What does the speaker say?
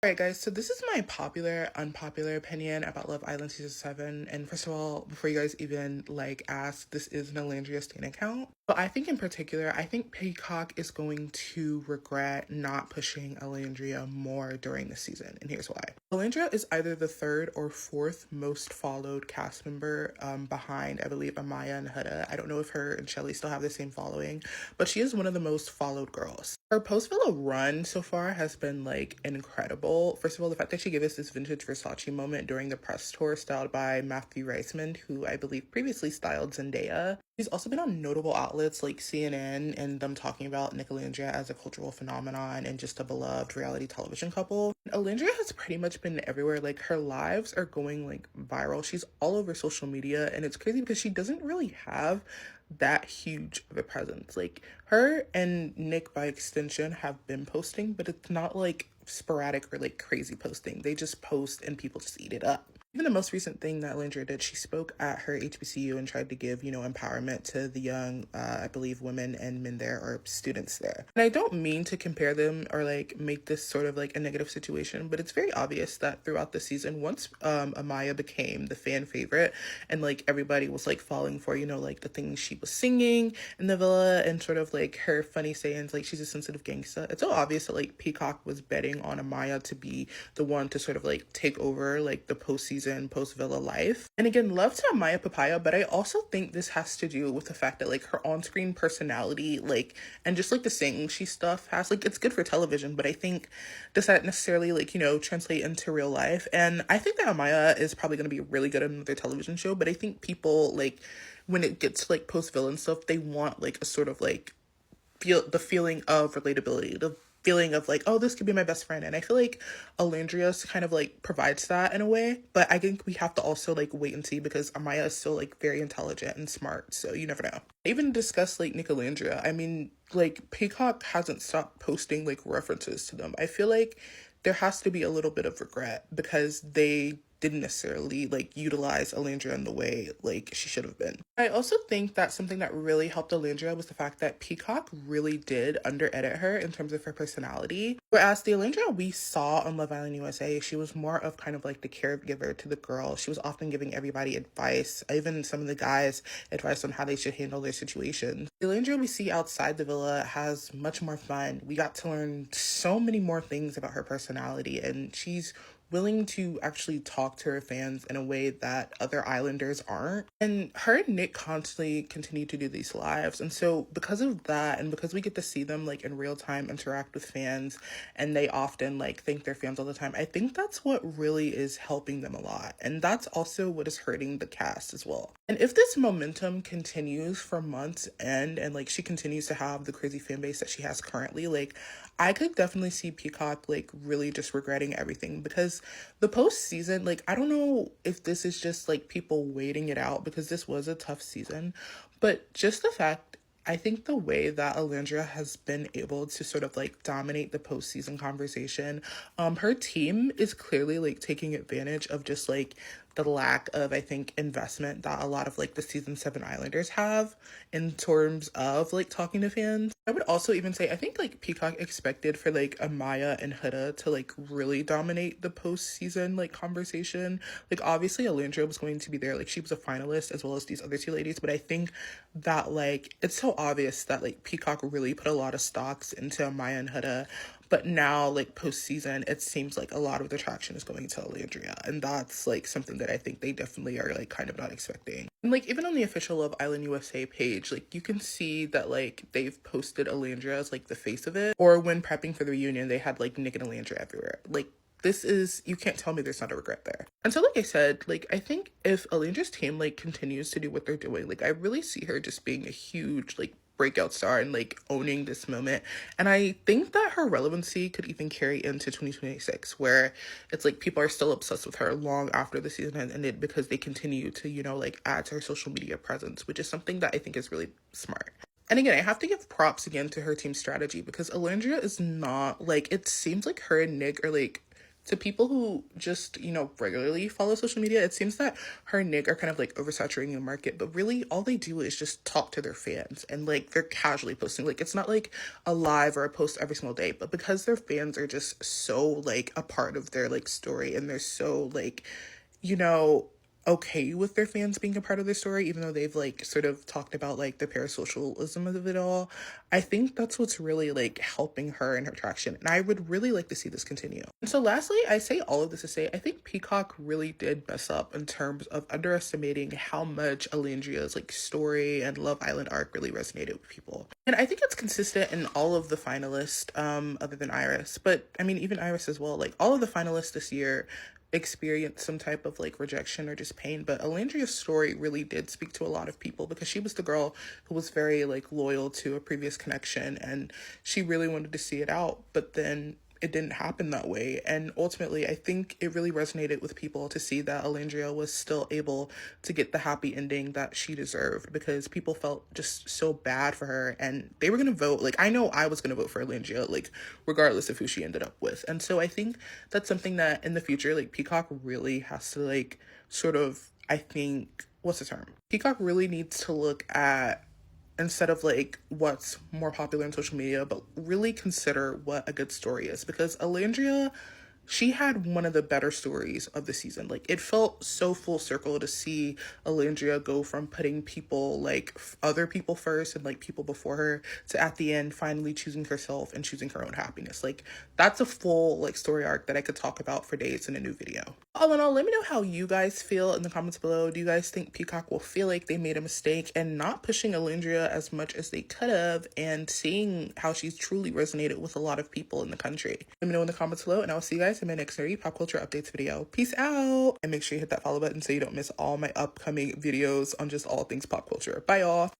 Alright guys, so this is my popular, unpopular opinion about Love Island Season 7. And first of all, before you guys even ask, this is an Alandria Stan account. But I think in particular, I think Peacock is going to regret not pushing Alandria more during the season. And here's why. Alandria is either the third or fourth most followed cast member behind, I believe, Amaya and Huda. I don't know if her and Shelly still have the same following, but she is one of the most followed girls. Her post-villa run so far has been incredible. First of all, the fact that she gave us this vintage Versace moment during the press tour styled by Matthew Reisman, who I believe previously styled Zendaya. She's also been on notable outlets like CNN and them talking about Alandria as a cultural phenomenon and just a beloved reality television couple. Alandria has pretty much been everywhere. Her lives are going viral. She's all over social media, and it's crazy because she doesn't really have that huge of a presence. Her and Nick by extension have been posting, but it's not sporadic or crazy posting. They just post and people just eat it up. Even the most recent thing that Alandria did, she spoke at her HBCU and tried to give, empowerment to the young, I believe, women and men there, or students there. And I don't mean to compare them or make this sort of a negative situation, but it's very obvious that throughout the season, once Amaya became the fan favorite and everybody was falling for, the things she was singing in the villa and sort of her funny sayings, she's a sensitive gangsta. It's so obvious that Peacock was betting on Amaya to be the one to sort of take over the postseason post-villa life. And again, love to Amaya Papaya, but I also think this has to do with the fact that her on-screen personality and just the saying she stuff has it's good for television, but I think does that necessarily translate into real life? And I think that Amaya is probably going to be really good at another television show, but I think people when it gets to post-villa and stuff, they want a sort of feeling of relatability, the feeling of oh, this could be my best friend. And I feel Alandria kind of provides that in a way, but I think we have to also wait and see because Amaya is still very intelligent and smart, so you never know. Even discuss Nick Alandria. I mean, Peacock hasn't stopped posting references to them. I feel there has to be a little bit of regret because they didn't necessarily utilize Alandria in the way she should have been. I also think that something that really helped Alandria was the fact that Peacock really did under edit her in terms of her personality. Whereas the Alandria we saw on Love Island USA, she was more of kind of the caregiver to the girl. She was often giving everybody advice, even some of the guys advice on how they should handle their situations. The Alandria we see outside the villa has much more fun. We got to learn so many more things about her personality, and she's willing to actually talk to her fans in a way that other islanders aren't. And her and Nick constantly continue to do these lives. And so because of that, and because we get to see them in real time interact with fans, and they often thank their fans all the time, I think that's what really is helping them a lot. And that's also what is hurting the cast as well. And if this momentum continues for months and she continues to have the crazy fan base that she has currently, I could definitely see Peacock really just regretting everything, because the postseason, I don't know if this is just people waiting it out because this was a tough season, but just the fact, I think the way that Alandria has been able to sort of dominate the postseason conversation, her team is clearly taking advantage of just the lack of, I think, investment that a lot of the season 7 Islanders have in terms of talking to fans. I would also even say I think Peacock expected for Amaya and Huda to really dominate the postseason conversation. Obviously Alandria was going to be there, she was a finalist as well as these other two ladies, but I think that it's so obvious that Peacock really put a lot of stocks into Amaya and Huda. But now, postseason, it seems a lot of the traction is going to Alandria. And that's, something that I think they definitely are, kind of not expecting. And, even on the official Love Island USA page, you can see that, they've posted Alandria as, the face of it. Or when prepping for the reunion, they had, Nick and Alandria everywhere. This is, you can't tell me there's not a regret there. And so, I said, I think if Alandria's team, continues to do what they're doing, I really see her just being a huge, breakout star and owning this moment. And I think that her relevancy could even carry into 2026, where it's people are still obsessed with her long after the season has ended because they continue to add to her social media presence, which is something that I think is really smart. And again, I have to give props again to her team strategy, because Alandria is not it seems her and Nick are To people who just, you know, regularly follow social media, it seems that her and Nick are kind of like oversaturating the market, but really all they do is just talk to their fans, and like they're casually posting. Like it's not like a live or a post every single day, but because their fans are just so like a part of their like story, and they're so like, you know, okay with their fans being a part of their story, even though they've like sort of talked about like the parasocialism of it all. I think that's what's really like helping her and her traction. And I would really like to see this continue. And so lastly, I say all of this to say I think Peacock really did mess up in terms of underestimating how much Alandria's like story and Love Island arc really resonated with people. And I think it's consistent in all of the finalists, other than Iris. But I mean even Iris as well. Like all of the finalists this year experienced some type of like rejection or just pain, but Alandria's story really did speak to a lot of people because she was the girl who was very like loyal to a previous connection, and she really wanted to see it out, but then it didn't happen that way. And ultimately I think it really resonated with people to see that Alandria was still able to get the happy ending that she deserved, because people felt just so bad for her and they were gonna vote. Like I know I was gonna vote for Alandria, like regardless of who she ended up with. And so I think that's something that in the future like Peacock really has to like sort of, I think, what's the term, Peacock really needs to look at, instead of like what's more popular in social media, but really consider what a good story is. Because Alandria, she had one of the better stories of the season. Like it felt so full circle to see Alandria go from putting people like other people first and like people before her to at the end finally choosing herself and choosing her own happiness. Like that's a full like story arc that I could talk about for days in a new video. All in all, let me know how you guys feel in the comments below. Do you guys think Peacock will feel like they made a mistake and not pushing Alandria as much as they could have, and seeing how she's truly resonated with a lot of people in the country? Let me know in the comments below, and I'll see you guys in my next nerdy pop culture updates video. Peace out, and make sure you hit that follow button so you don't miss all my upcoming videos on just all things pop culture. Bye y'all.